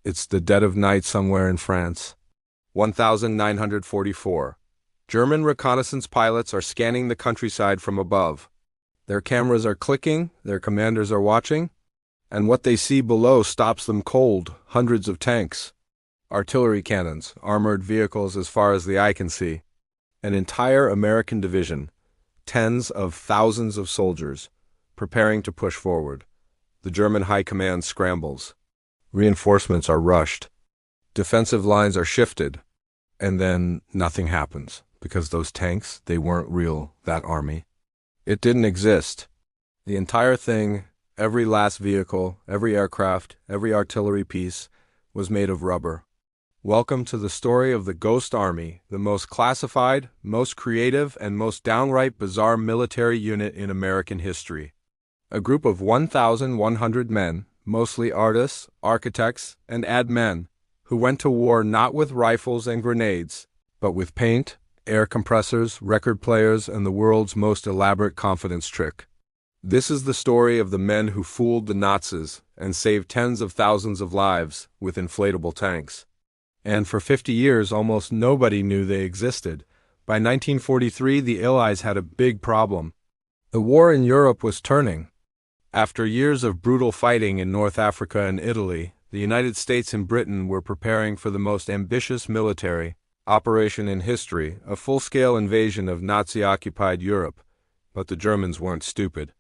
It's the dead of night somewhere in France. 1944. German reconnaissance pilots are scanning the countryside from above. Their cameras are clicking, their commanders are watching, and what they see below stops them cold. Hundreds of tanks, artillery cannons, armored vehicles as far as the eye can see. An entire American division, tens of thousands of soldiers, preparing to push forward. The German high command scrambles. Reinforcements are rushed. Defensive lines are shifted. And then nothing happens, because those tanks, they weren't real, that army. It didn't exist. The entire thing, every last vehicle, every aircraft, every artillery piece, was made of rubber. Welcome to the story of the Ghost Army, the most classified, most creative, and most downright bizarre military unit in American history. A group of 1,100 men, mostly artists, architects, and ad men, who went to war not with rifles and grenades, but with paint, air compressors, record players, and the world's most elaborate confidence trick. This is the story of the men who fooled the Nazis and saved tens of thousands of lives with inflatable tanks. And for 50 years, almost nobody knew they existed. By 1943, the Allies had a big problem. The war in Europe was turning. After years of brutal fighting in North Africa and Italy, the United States and Britain were preparing for the most ambitious military operation in history, a full-scale invasion of Nazi-occupied Europe. But the Germans weren't stupid.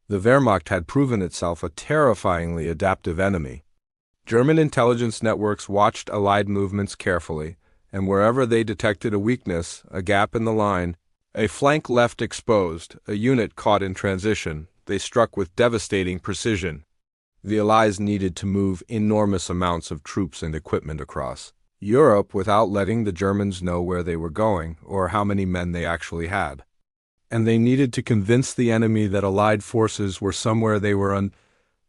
The Wehrmacht had proven itself a terrifyingly adaptive enemy. German intelligence networks watched Allied movements carefully, and wherever they detected a weakness, a gap in the line, a flank left exposed, a unit caught in transition, they struck with devastating precision. The Allies needed to move enormous amounts of troops and equipment across Europe without letting the Germans know where they were going or how many men they actually had. And they needed to convince the enemy that Allied forces were somewhere they were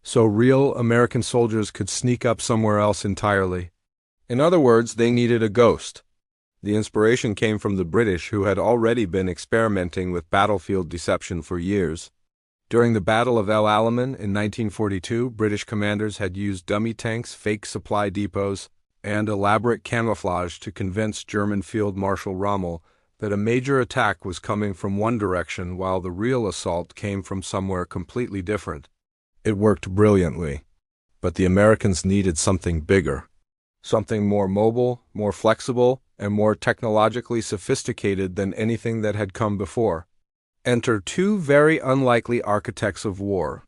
so real American soldiers could sneak up somewhere else entirely. In other words, they needed a ghost. The inspiration came from the British, who had already been experimenting with battlefield deception for years. During the Battle of El Alamein in 1942, British commanders had used dummy tanks, fake supply depots, and elaborate camouflage to convince German Field Marshal Rommel that a major attack was coming from one direction while the real assault came from somewhere completely different. It worked brilliantly, but the Americans needed something bigger, something more mobile, more flexible, and more technologically sophisticated than anything that had come before. Enter two very unlikely architects of war.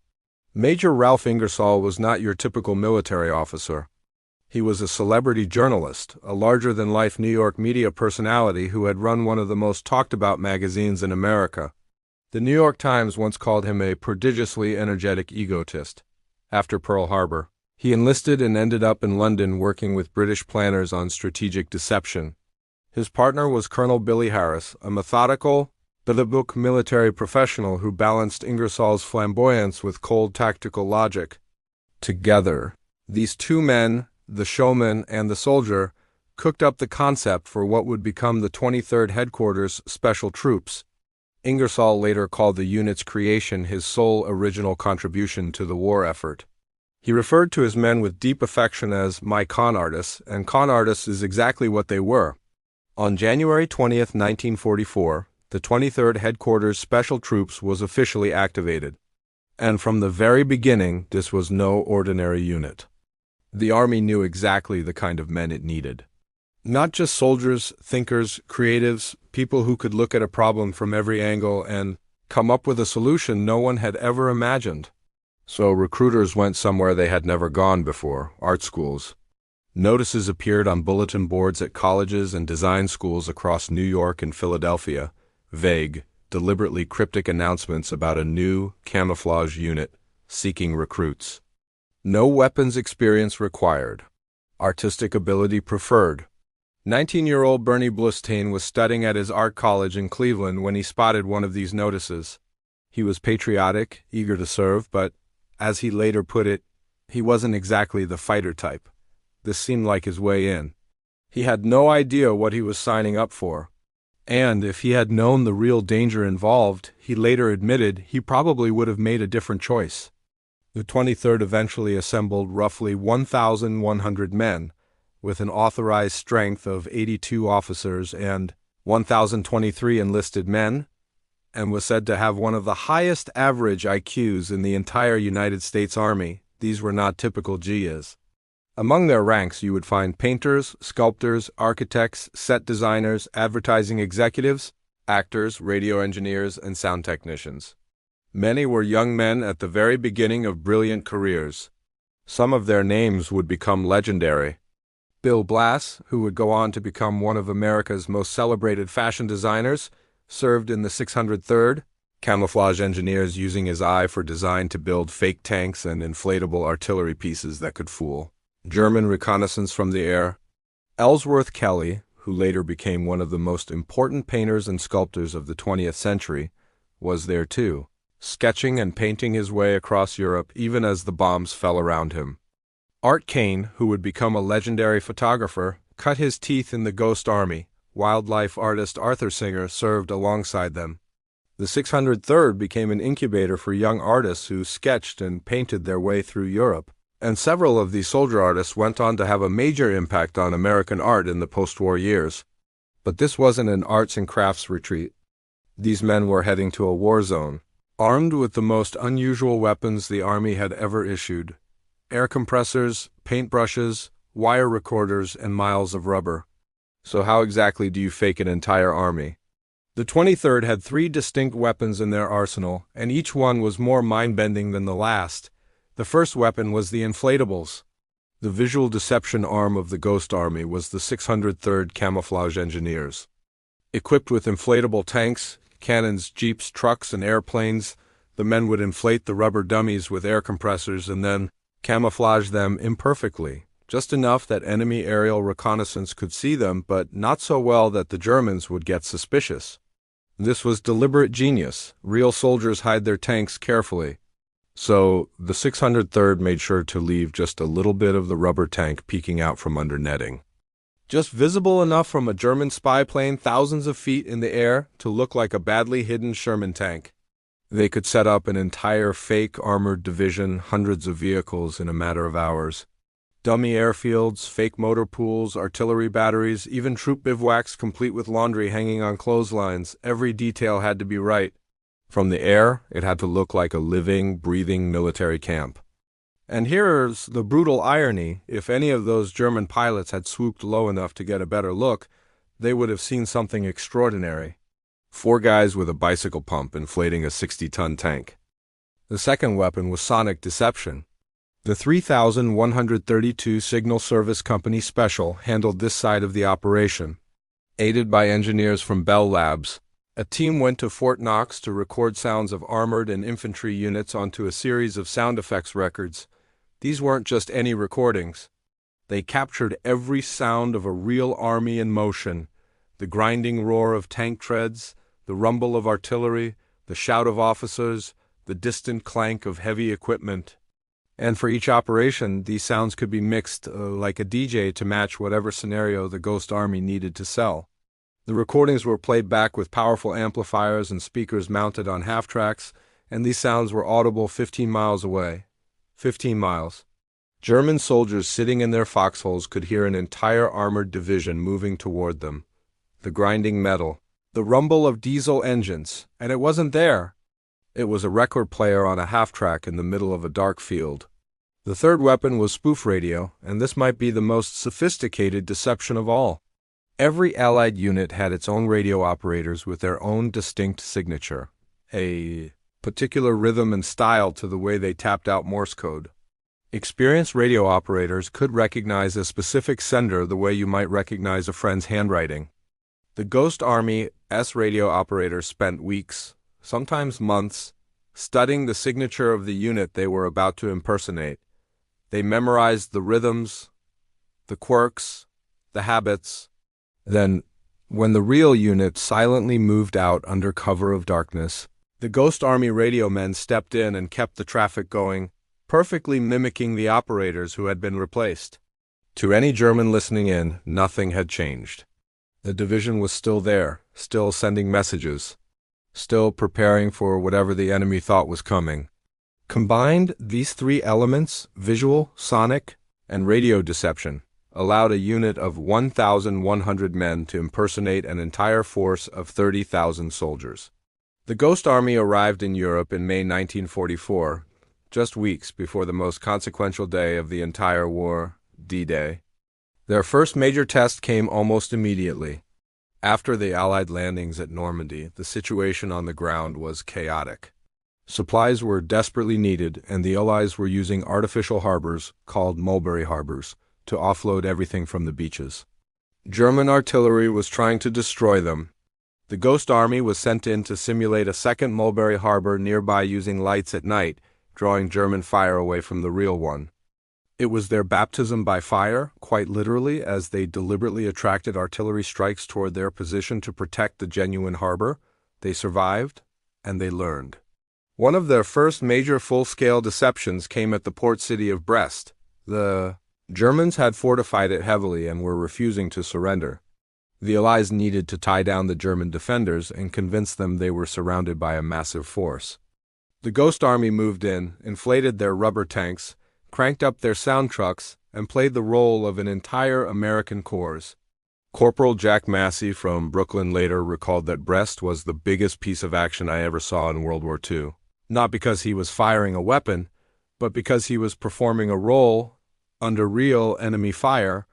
Major Ralph Ingersoll was not your typical military officer. He was a celebrity journalist, a larger-than-life New York media personality who had run one of the most talked-about magazines in America. The New York Times once called him a prodigiously energetic egotist. After Pearl Harbor, he enlisted and ended up in London working with British planners on strategic deception. His partner was Colonel Billy Harris, a methodical, by-the-book military professional who balanced Ingersoll's flamboyance with cold tactical logic. Together, these two men, the showman and the soldier, cooked up the concept for what would become the 23rd Headquarters Special Troops. Ingersoll later called the unit's creation his sole original contribution to the war effort. He referred to his men with deep affection as my con artists, and con artists is exactly what they were. On January 20th, 1944, the 23rd Headquarters Special Troops was officially activated. And from the very beginning, this was no ordinary unit. The Army knew exactly the kind of men it needed. Not just soldiers, thinkers, creatives, people who could look at a problem from every angle and come up with a solution no one had ever imagined. So recruiters went somewhere they had never gone before, art schools. Notices appeared on bulletin boards at colleges and design schools across New York and Philadelphia. Vague, deliberately cryptic announcements about a new, camouflage unit seeking recruits. No weapons experience required. Artistic ability preferred. 19-year-old Bernie Blustane was studying at his art college in Cleveland when he spotted one of these notices. He was patriotic, eager to serve, but, as he later put it, he wasn't exactly the fighter type. This seemed like his way in. He had no idea what he was signing up for. And if he had known the real danger involved, he later admitted he probably would have made a different choice. The 23rd eventually assembled roughly 1,100 men, with an authorized strength of 82 officers and 1,023 enlisted men, and was said to have one of the highest average IQs in the entire United States Army. These were not typical GIs. Among their ranks you would find painters, sculptors, architects, set designers, advertising executives, actors, radio engineers, and sound technicians. Many were young men at the very beginning of brilliant careers. Some of their names would become legendary. Bill Blass, who would go on to become one of America's most celebrated fashion designers, served in the 603rd, camouflage engineers using his eye for design to build fake tanks and inflatable artillery pieces that could fool. German reconnaissance from the air. Ellsworth Kelly, who later became one of the most important painters and sculptors of the 20th century, was there too, sketching and painting his way across Europe even as the bombs fell around him. Art Kane, who would become a legendary photographer, cut his teeth in the Ghost Army. Wildlife artist Arthur Singer served alongside them. The 603rd became an incubator for young artists who sketched and painted their way through Europe, and several of these soldier artists went on to have a major impact on American art in the post-war years. But this wasn't an arts and crafts retreat. These men were heading to a war zone, armed with the most unusual weapons the Army had ever issued: air compressors, paintbrushes, wire recorders, and miles of rubber. So how exactly do you fake an entire army? The 23rd had 3 distinct weapons in their arsenal, and each one was more mind-bending than the last. The first weapon was the inflatables. The visual deception arm of the Ghost Army was the 603rd Camouflage Engineers. Equipped with inflatable tanks, cannons, jeeps, trucks, and airplanes, the men would inflate the rubber dummies with air compressors and then camouflage them imperfectly, just enough that enemy aerial reconnaissance could see them, but not so well that the Germans would get suspicious. This was deliberate genius. Real soldiers hide their tanks carefully. So the 603rd made sure to leave just a little bit of the rubber tank peeking out from under netting, just visible enough from a German spy plane thousands of feet in the air to look like a badly hidden Sherman tank. They could set up an entire fake armored division, hundreds of vehicles in a matter of hours. Dummy airfields, fake motor pools, artillery batteries, even troop bivouacs complete with laundry hanging on clotheslines. Every detail had to be right. From the air, it had to look like a living, breathing military camp. And here's the brutal irony: if any of those German pilots had swooped low enough to get a better look, they would have seen something extraordinary. 4 guys with a bicycle pump inflating a 60-ton tank. The second weapon was sonic deception. The 3,132 Signal Service Company Special handled this side of the operation. Aided by engineers from Bell Labs, a team went to Fort Knox to record sounds of armored and infantry units onto a series of sound effects records. These weren't just any recordings. They captured every sound of a real army in motion: the grinding roar of tank treads, the rumble of artillery, the shout of officers, the distant clank of heavy equipment. And for each operation, these sounds could be mixed like a DJ to match whatever scenario the Ghost Army needed to sell. The recordings were played back with powerful amplifiers and speakers mounted on half-tracks, and these sounds were audible 15 miles away. 15 miles. German soldiers sitting in their foxholes could hear an entire armored division moving toward them. The grinding metal, the rumble of diesel engines, and it wasn't there. It was a record player on a half-track in the middle of a dark field. The third weapon was spoof radio, and this might be the most sophisticated deception of all. Every Allied unit had its own radio operators with their own distinct signature, a particular rhythm and style to the way they tapped out Morse code. Experienced radio operators could recognize a specific sender the way you might recognize a friend's handwriting. The Ghost Army radio operators spent weeks, sometimes months, studying the signature of the unit they were about to impersonate. They memorized the rhythms, the quirks, the habits. Then, when the real unit silently moved out under cover of darkness, the Ghost Army radio men stepped in and kept the traffic going, perfectly mimicking the operators who had been replaced. To any German listening in, nothing had changed. The division was still there, still sending messages, still preparing for whatever the enemy thought was coming. Combined, these three elements, visual, sonic, and radio deception, allowed a unit of 1,100 men to impersonate an entire force of 30,000 soldiers. The Ghost Army arrived in Europe in May 1944, just weeks before the most consequential day of the entire war, D-Day. Their first major test came almost immediately. After the Allied landings at Normandy, the situation on the ground was chaotic. Supplies were desperately needed, and the Allies were using artificial harbors, called mulberry harbors, to offload everything from the beaches. German artillery was trying to destroy them. The Ghost Army was sent in to simulate a second mulberry harbor nearby using lights at night, drawing German fire away from the real one. It was their baptism by fire, quite literally, as they deliberately attracted artillery strikes toward their position to protect the genuine harbor. They survived, and they learned. One of their first major full-scale deceptions came at the port city of Brest. The Germans had fortified it heavily and were refusing to surrender. The Allies needed to tie down the German defenders and convince them they were surrounded by a massive force. The Ghost Army moved in, inflated their rubber tanks, cranked up their sound trucks, and played the role of an entire American corps. Corporal Jack Massey from Brooklyn later recalled that Brest was the biggest piece of action I ever saw in World War II. Not because he was firing a weapon, but because he was performing a role under real enemy fire,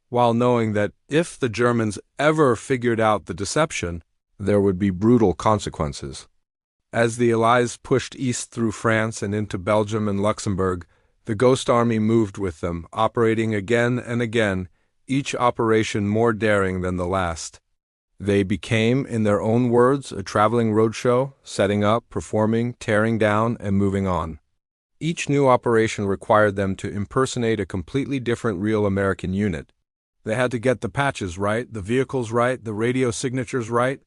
while knowing that if the Germans ever figured out the deception, there would be brutal consequences. As the Allies pushed east through France and into Belgium and Luxembourg, the Ghost Army moved with them, operating again and again, each operation more daring than the last. They became, in their own words, a traveling roadshow, setting up, performing, tearing down, and moving on. Each new operation required them to impersonate a completely different real American unit. They had to get the patches right, the vehicles right, the radio signatures right.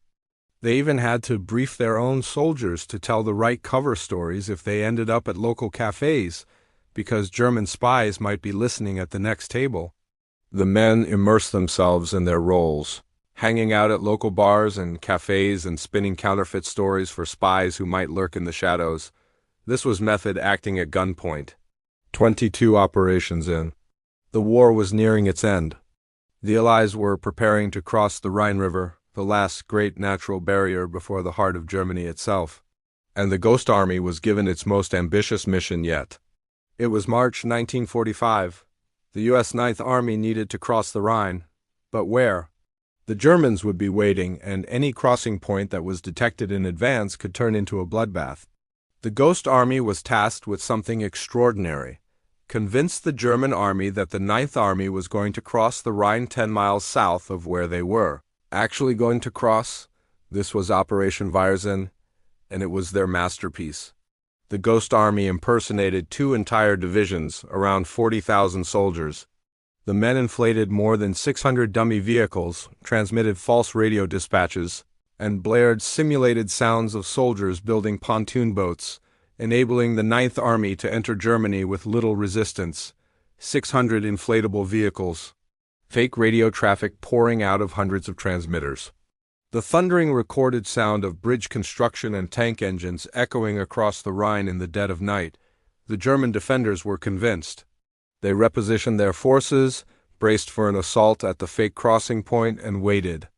They even had to brief their own soldiers to tell the right cover stories if they ended up at local cafes, because German spies might be listening at the next table. The men immersed themselves in their roles, hanging out at local bars and cafes and spinning counterfeit stories for spies who might lurk in the shadows. This was method acting at gunpoint. 22 operations in. The war was nearing its end. The Allies were preparing to cross the Rhine River, the last great natural barrier before the heart of Germany itself. And the Ghost Army was given its most ambitious mission yet. It was March 1945. The U.S. Ninth Army needed to cross the Rhine. But where? The Germans would be waiting, and any crossing point that was detected in advance could turn into a bloodbath. The Ghost Army was tasked with something extraordinary. Convince the German army that the Ninth Army was going to cross the Rhine 10 miles south of where they were. Actually going to cross? This was Operation Viersen, and it was their masterpiece. The Ghost Army impersonated 2 entire divisions, around 40,000 soldiers. The men inflated more than 600 dummy vehicles, transmitted false radio dispatches, and blared simulated sounds of soldiers building pontoon boats, enabling the Ninth Army to enter Germany with little resistance. 600 inflatable vehicles. Fake radio traffic pouring out of hundreds of transmitters. The thundering recorded sound of bridge construction and tank engines echoing across the Rhine in the dead of night. The German defenders were convinced. They repositioned their forces, braced for an assault at the fake crossing point, and waited.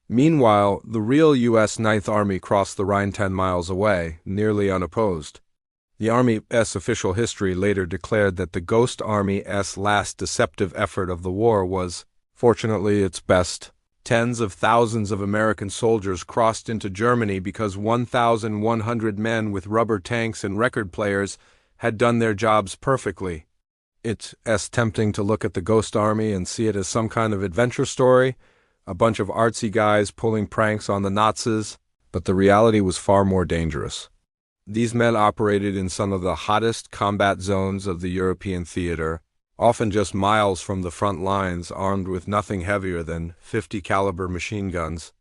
Meanwhile, the real U.S. Ninth Army crossed the Rhine 10 miles away, nearly unopposed. The Army's official history later declared that the Ghost Army's last deceptive effort of the war was, fortunately, its best. Tens of thousands of American soldiers crossed into Germany because 1,100 men with rubber tanks and record players had done their jobs perfectly. It's tempting to look at the Ghost Army and see it as some kind of adventure story, a bunch of artsy guys pulling pranks on the Nazis, but the reality was far more dangerous. These men operated in some of the hottest combat zones of the European theater, often just miles from the front lines, armed with nothing heavier than 50 caliber machine guns.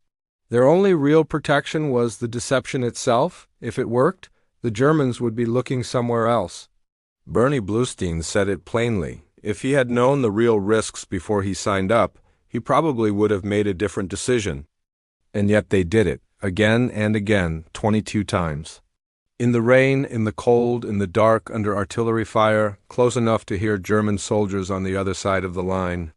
Their only real protection was the deception itself. If it worked, the Germans would be looking somewhere else. Bernie Bluestein said it plainly. If he had known the real risks before he signed up, he probably would have made a different decision. And yet they did it, again and again, 22 times. In the rain, in the cold, in the dark, under artillery fire, close enough to hear German soldiers on the other side of the line.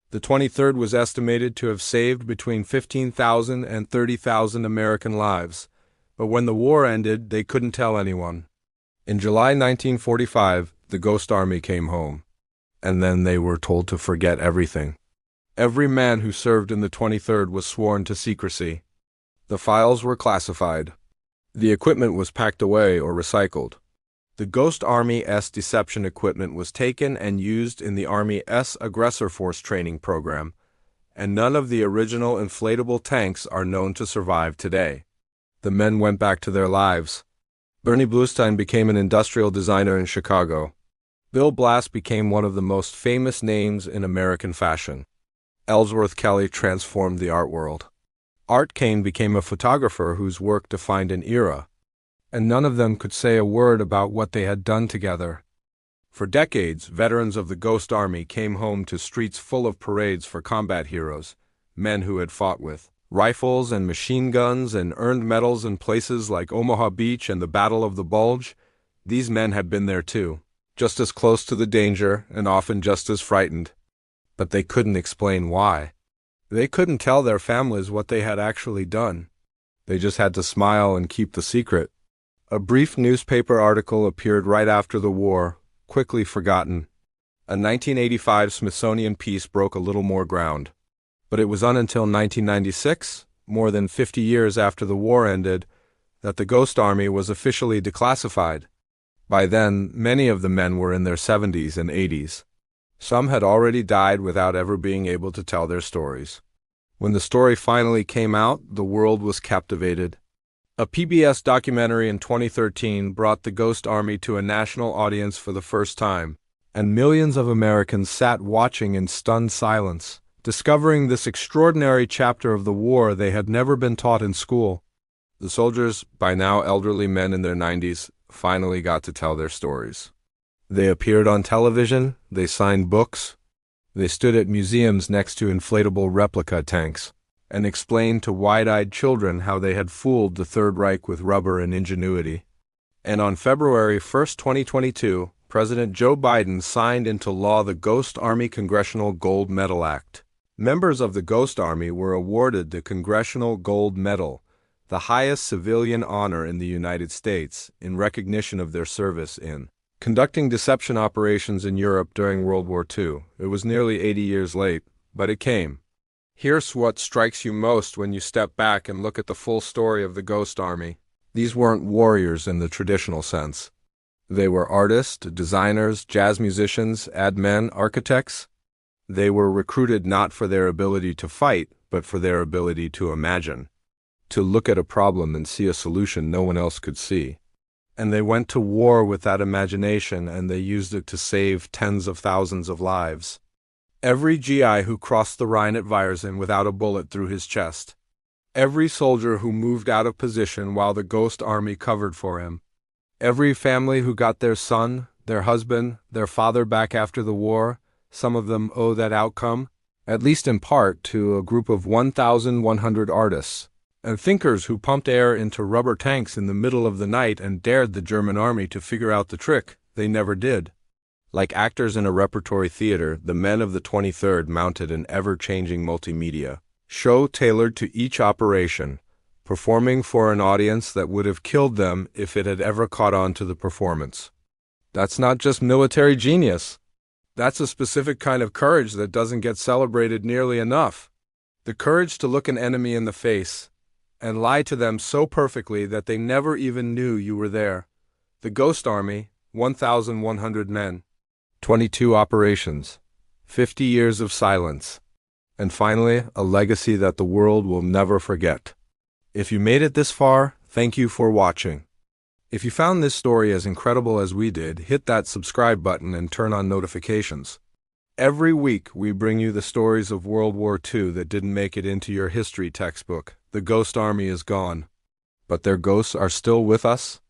The 23rd was estimated to have saved between 15,000 and 30,000 American lives, but when the war ended, they couldn't tell anyone. In July 1945, the Ghost Army came home, and then they were told to forget everything. Every man who served in the 23rd was sworn to secrecy. The files were classified. The equipment was packed away or recycled. The Ghost Army-S deception equipment was taken and used in the Army-S Aggressor Force training program, and none of the original inflatable tanks are known to survive today. The men went back to their lives. Bernie Bluestein became an industrial designer in Chicago. Bill Blass became one of the most famous names in American fashion. Ellsworth Kelly transformed the art world. Art Kane became a photographer whose work defined an era, and none of them could say a word about what they had done together. For decades, veterans of the Ghost Army came home to streets full of parades for combat heroes, men who had fought with rifles and machine guns and earned medals in places like Omaha Beach and the Battle of the Bulge. These men had been there too, just as close to the danger and often just as frightened. But they couldn't explain why. They couldn't tell their families what they had actually done. They just had to smile and keep the secret. A brief newspaper article appeared right after the war, quickly forgotten. A 1985 Smithsonian piece broke a little more ground. But it was until 1996, more than 50 years after the war ended, that the Ghost Army was officially declassified. By then, many of the men were in their 70s and 80s. Some had already died without ever being able to tell their stories. When the story finally came out, the world was captivated. A PBS documentary in 2013 brought the Ghost Army to a national audience for the first time, and millions of Americans sat watching in stunned silence, discovering this extraordinary chapter of the war they had never been taught in school. The soldiers, by now elderly men in their 90s, finally got to tell their stories. They appeared on television, they signed books, they stood at museums next to inflatable replica tanks, and explained to wide-eyed children how they had fooled the Third Reich with rubber and ingenuity. And on February 1, 2022, President Joe Biden signed into law the Ghost Army Congressional Gold Medal Act. Members of the Ghost Army were awarded the Congressional Gold Medal, the highest civilian honor in the United States, in recognition of their service in conducting deception operations in Europe during World War II. It was nearly 80 years late, but it came. Here's what strikes you most when you step back and look at the full story of the Ghost Army. These weren't warriors in the traditional sense. They were artists, designers, jazz musicians, ad men, architects. They were recruited not for their ability to fight, but for their ability to imagine, to look at a problem and see a solution no one else could see. And they went to war with that imagination, and they used it to save tens of thousands of lives. Every GI who crossed the Rhine at Viersen without a bullet through his chest. Every soldier who moved out of position while the Ghost Army covered for him. Every family who got their son, their husband, their father back after the war. Some of them owe that outcome, at least in part, to a group of 1,100 artists and thinkers who pumped air into rubber tanks in the middle of the night and dared the German army to figure out the trick. They never did. Like actors in a repertory theater, the men of the 23rd mounted an ever-changing multimedia show tailored to each operation, performing for an audience that would have killed them if it had ever caught on to the performance. That's not just military genius. That's a specific kind of courage that doesn't get celebrated nearly enough. The courage to look an enemy in the face and lie to them so perfectly that they never even knew you were there. The Ghost Army, 1,100 men, 22 operations, 50 years of silence, and finally, a legacy that the world will never forget. If you made it this far, thank you for watching. If you found this story as incredible as we did, hit that subscribe button and turn on notifications. Every week, we bring you the stories of World War II that didn't make it into your history textbook. The Ghost Army is gone, but their ghosts are still with us.